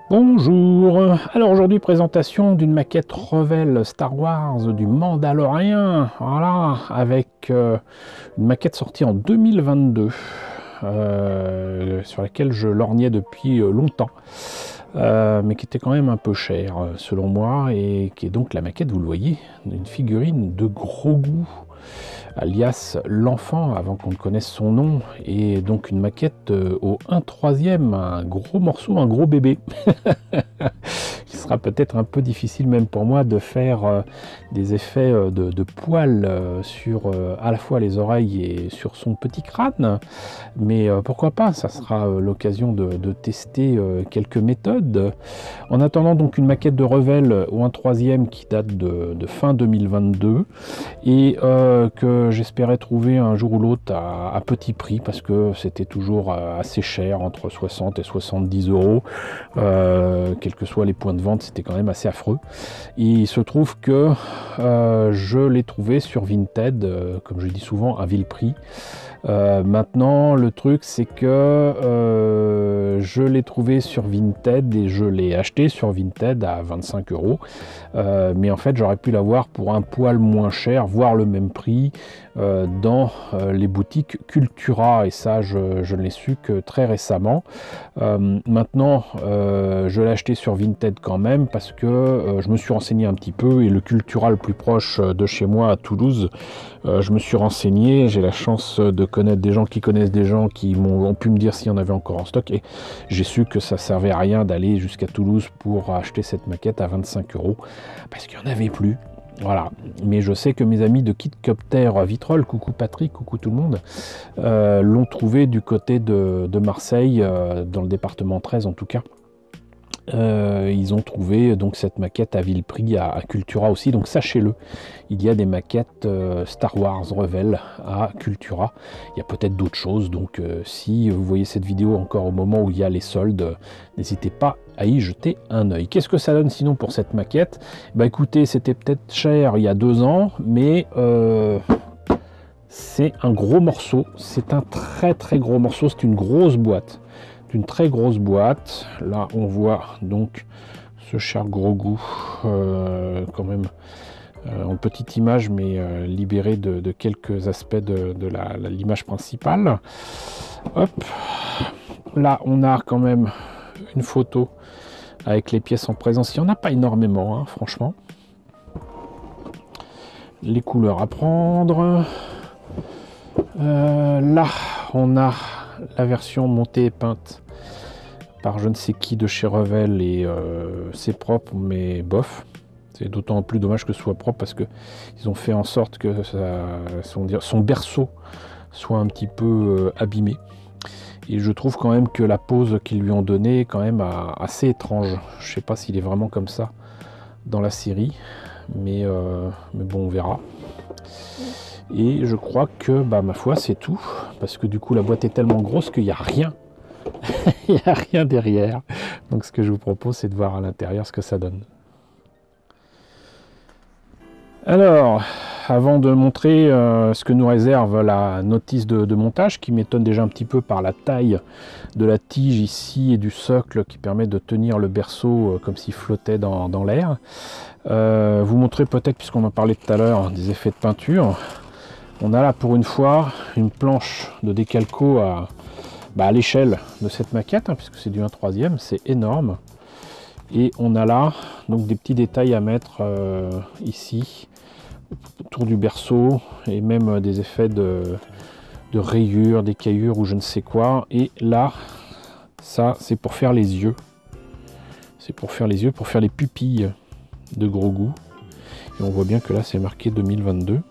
Bonjour, alors aujourd'hui présentation d'une maquette Revell Star Wars du Mandalorian, voilà, avec une maquette sortie en 2022, sur laquelle je lorgnais depuis longtemps, mais qui était quand même un peu cher selon moi, et qui est donc la maquette, vous le voyez, d'une figurine de Grogu, alias l'enfant avant qu'on ne connaisse son nom, et donc une maquette au 1/3, un gros morceau, un gros bébé. Qui sera peut-être un peu difficile même pour moi de faire des effets de poils sur à la fois les oreilles et sur son petit crâne, mais pourquoi pas, ça sera l'occasion de tester quelques méthodes. En attendant, donc une maquette de Revell au 1/3 qui date de fin 2022 et que j'espérais trouver un jour ou l'autre à petit prix, parce que c'était toujours assez cher, entre 60 et 70 euros, quels que soient les points de vente, c'était quand même assez affreux. Et il se trouve que je l'ai trouvé sur Vinted, comme je dis souvent, à vil prix. Maintenant, le truc, c'est que je l'ai trouvé sur Vinted et je l'ai acheté sur Vinted à 25 euros. Mais en fait, j'aurais pu l'avoir pour un poil moins cher, voire le même prix, dans les boutiques Cultura. Et ça, je ne l'ai su que très récemment. Maintenant, je l'ai acheté sur Vinted quand même, parce que je me suis renseigné un petit peu, et le Cultura le plus proche de chez moi à Toulouse, je me suis renseigné, j'ai la chance de connaître des gens qui connaissent des gens qui ont pu me dire s'il y en avait encore en stock, et j'ai su que ça servait à rien d'aller jusqu'à Toulouse pour acheter cette maquette à 25 euros, parce qu'il n'y en avait plus. Voilà, mais je sais que mes amis de Kitcopter Vitrolles, coucou Patrick, coucou tout le monde, l'ont trouvé du côté de Marseille, dans le département 13 en tout cas. Ils ont trouvé donc cette maquette à vil prix à Cultura aussi, donc sachez-le, il y a des maquettes Star Wars Revell à Cultura. Il y a peut-être d'autres choses, donc si vous voyez cette vidéo encore au moment où il y a les soldes, n'hésitez pas à y jeter un œil. Qu'est-ce que ça donne sinon pour cette maquette? Bah écoutez, c'était peut-être cher il y a 2 ans, mais c'est un gros morceau, c'est un très très gros morceau, c'est une grosse boîte. Une très grosse boîte. Là on voit donc ce cher Grogu quand même en petite image, mais libéré de quelques aspects de l'image principale. Hop, là on a quand même une photo avec les pièces en présence. Il n'y en a pas énormément, hein, franchement. Les couleurs à prendre. Là on a la version montée et peinte par je ne sais qui de chez Revell, et c'est propre mais bof. C'est d'autant plus dommage que ce soit propre, parce que ils ont fait en sorte que son berceau soit un petit peu abîmé, et je trouve quand même que la pose qu'ils lui ont donnée est quand même assez étrange. Je sais pas s'il est vraiment comme ça dans la série, mais bon, on verra. Et je crois que, bah, ma foi, c'est tout. Parce que du coup, la boîte est tellement grosse qu'il n'y a rien. Il n'y a rien derrière. Donc ce que je vous propose, c'est de voir à l'intérieur ce que ça donne. Alors, avant de montrer ce que nous réserve la notice de montage, qui m'étonne déjà un petit peu par la taille de la tige ici et du socle qui permet de tenir le berceau comme s'il flottait dans l'air. Vous montrer peut-être, puisqu'on en parlait tout à l'heure, des effets de peinture. On a là pour une fois une planche de décalco à l'échelle de cette maquette, hein, puisque c'est du 1/3, c'est énorme. Et on a là donc des petits détails à mettre ici, autour du berceau, et même des effets de rayures, des caillures ou je ne sais quoi. Et là, ça c'est pour faire les yeux. C'est pour faire les yeux, pour faire les pupilles de Grogu. Et on voit bien que là c'est marqué 2022.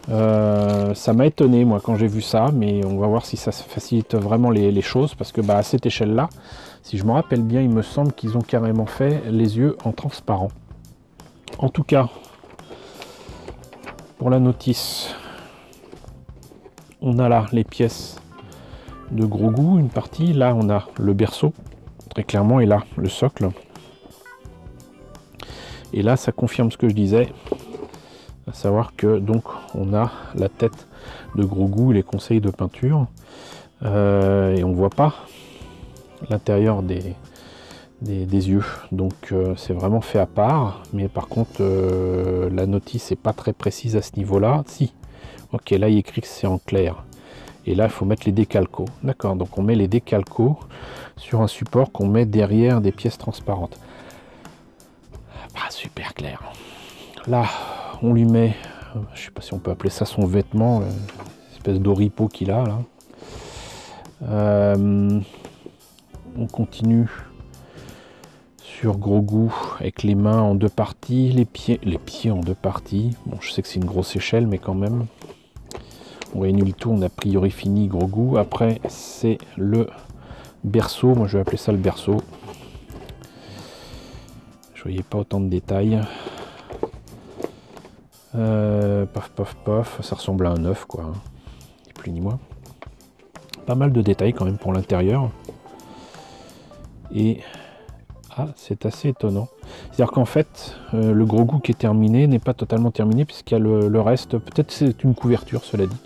Ça m'a étonné moi quand j'ai vu ça, mais on va voir si ça facilite vraiment les choses, parce que à cette échelle là, si je me rappelle bien, il me semble qu'ils ont carrément fait les yeux en transparent. En tout cas, pour la notice, on a là les pièces de Grogu, une partie, là on a le berceau très clairement, et là le socle, et là ça confirme ce que je disais, à savoir que donc on a la tête de Grogu, les conseils de peinture, et on voit pas l'intérieur des yeux. Donc c'est vraiment fait à part, mais par contre la notice n'est pas très précise à ce niveau-là. Si, ok, là il est écrit que c'est en clair. Et là il faut mettre les décalcos. D'accord, donc on met les décalcos sur un support qu'on met derrière des pièces transparentes. Pas super clair. Là on lui met, je sais pas si on peut appeler ça son vêtement, espèce d'oripeau qu'il a là. On continue sur Gros Goût avec les mains en deux parties, les pieds en deux parties. Bon, je sais que c'est une grosse échelle, mais quand même. On réunit le tout, on a priori fini Gros Goût. Après, c'est le berceau. Moi, je vais appeler ça le berceau. Je voyais pas autant de détails. Paf, paf, paf. Ça ressemble à un œuf, quoi. Ni plus ni moins. Pas mal de détails quand même pour l'intérieur. Et ah, c'est assez étonnant. C'est-à-dire qu'en fait, le Gros Goût qui est terminé n'est pas totalement terminé puisqu'il y a le reste. Peut-être c'est une couverture, cela dit,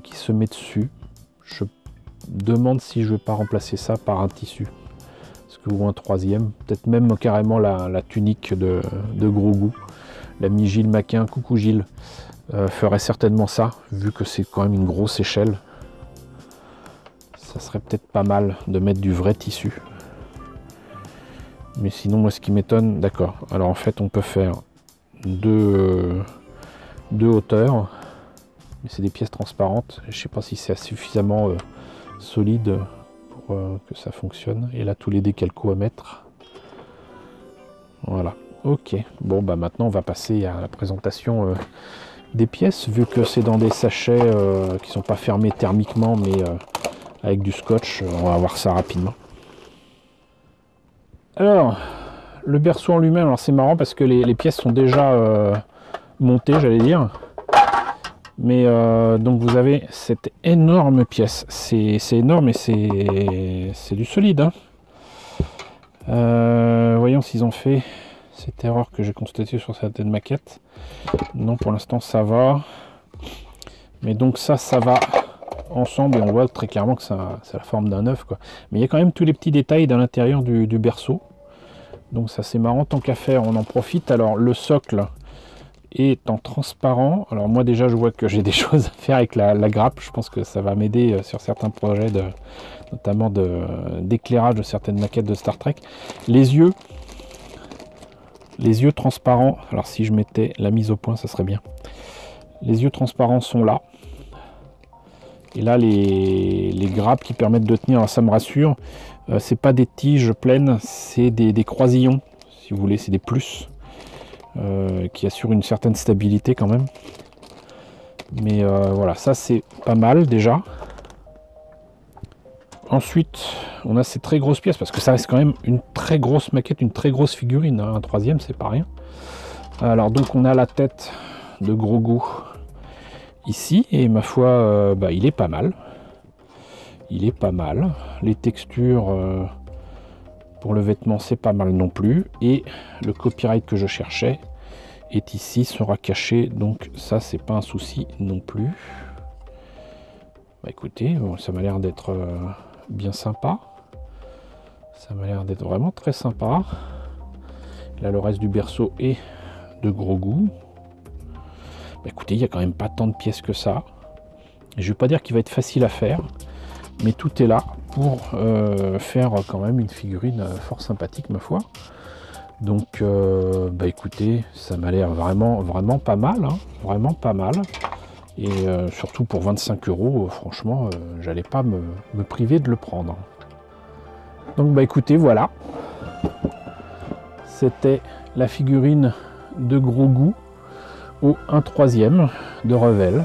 qui se met dessus. Je demande si je ne vais pas remplacer ça par un tissu. Ou un troisième. Peut-être même carrément la tunique de Gros Goût. L'ami Gilles Maquin, coucou Gilles, ferait certainement ça, vu que c'est quand même une grosse échelle. Ça serait peut-être pas mal de mettre du vrai tissu. Mais sinon, moi, ce qui m'étonne, d'accord. Alors, en fait, on peut faire deux hauteurs. Mais c'est des pièces transparentes. Je ne sais pas si c'est suffisamment solide pour que ça fonctionne. Et là, tous les décalcos à mettre. Voilà. Ok. Bon, bah maintenant, on va passer à la présentation des pièces. Vu que c'est dans des sachets qui ne sont pas fermés thermiquement, mais avec du scotch, on va voir ça rapidement. Alors, le berceau en lui-même, alors c'est marrant parce que les pièces sont déjà montées, j'allais dire. Mais donc vous avez cette énorme pièce. C'est énorme et c'est du solide. Hein. Voyons s'ils ont fait cette erreur que j'ai constatée sur certaines maquettes. Non, pour l'instant ça va. Mais donc ça va ensemble et on voit très clairement que c'est la forme d'un œuf, quoi. Mais il y a quand même tous les petits détails dans l'intérieur du berceau. Donc ça c'est marrant, tant qu'à faire on en profite. Alors le socle est en transparent. Alors moi déjà je vois que j'ai des choses à faire avec la grappe. Je pense que ça va m'aider sur certains projets, notamment d'éclairage de certaines maquettes de Star Trek. Les yeux transparents. Alors si je mettais la mise au point ça serait bien. Les yeux transparents sont là. Et là les grappes qui permettent de tenir, alors ça me rassure. C'est pas des tiges pleines, c'est des croisillons, si vous voulez, c'est des plus qui assurent une certaine stabilité quand même. Mais voilà, ça c'est pas mal déjà. Ensuite, on a ces très grosses pièces, parce que ça reste quand même une très grosse maquette, une très grosse figurine. Hein. Un troisième, c'est pas rien. Alors donc on a la tête de Gros Goût ici, et ma foi, il est pas mal. Il est pas mal. Les textures pour le vêtement, c'est pas mal non plus. Et le copyright que je cherchais est ici, sera caché. Donc ça, c'est pas un souci non plus. Bah écoutez, ça m'a l'air d'être bien sympa. Ça m'a l'air d'être vraiment très sympa. Là, le reste du berceau est de Gros Goût. Bah écoutez, il n'y a quand même pas tant de pièces que ça. Je ne vais pas dire qu'il va être facile à faire. Mais tout est là pour faire quand même une figurine fort sympathique, ma foi. Donc, bah écoutez, ça m'a l'air vraiment pas mal. Hein, vraiment pas mal. Et surtout pour 25 €, franchement, j'allais pas me priver de le prendre. Donc, bah écoutez, voilà. C'était la figurine de Gros Goût au 1/3 de Revell.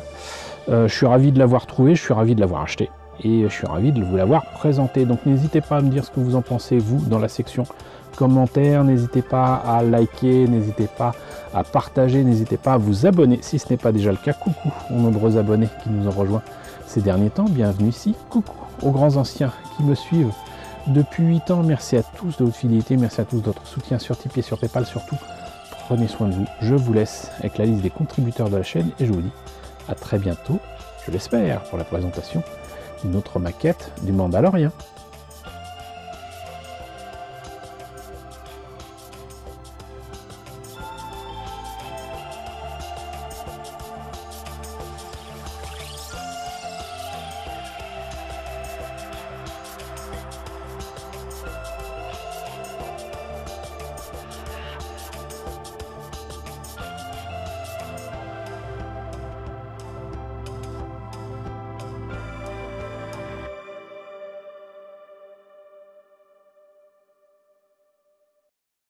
Je suis ravi de l'avoir trouvé, je suis ravi de l'avoir acheté. Et je suis ravi de vous l'avoir présenté. Donc n'hésitez pas à me dire ce que vous en pensez, vous, dans la section commentaires. N'hésitez pas à liker, n'hésitez pas à partager, n'hésitez pas à vous abonner si ce n'est pas déjà le cas. Coucou aux nombreux abonnés qui nous ont rejoints ces derniers temps. Bienvenue ici. Coucou aux grands anciens qui me suivent depuis 8 ans. Merci à tous de votre fidélité, merci à tous de votre soutien sur Tipeee et sur Paypal. Surtout, prenez soin de vous. Je vous laisse avec la liste des contributeurs de la chaîne et je vous dis à très bientôt, je l'espère, pour la présentation d'une autre maquette du Mandalorien.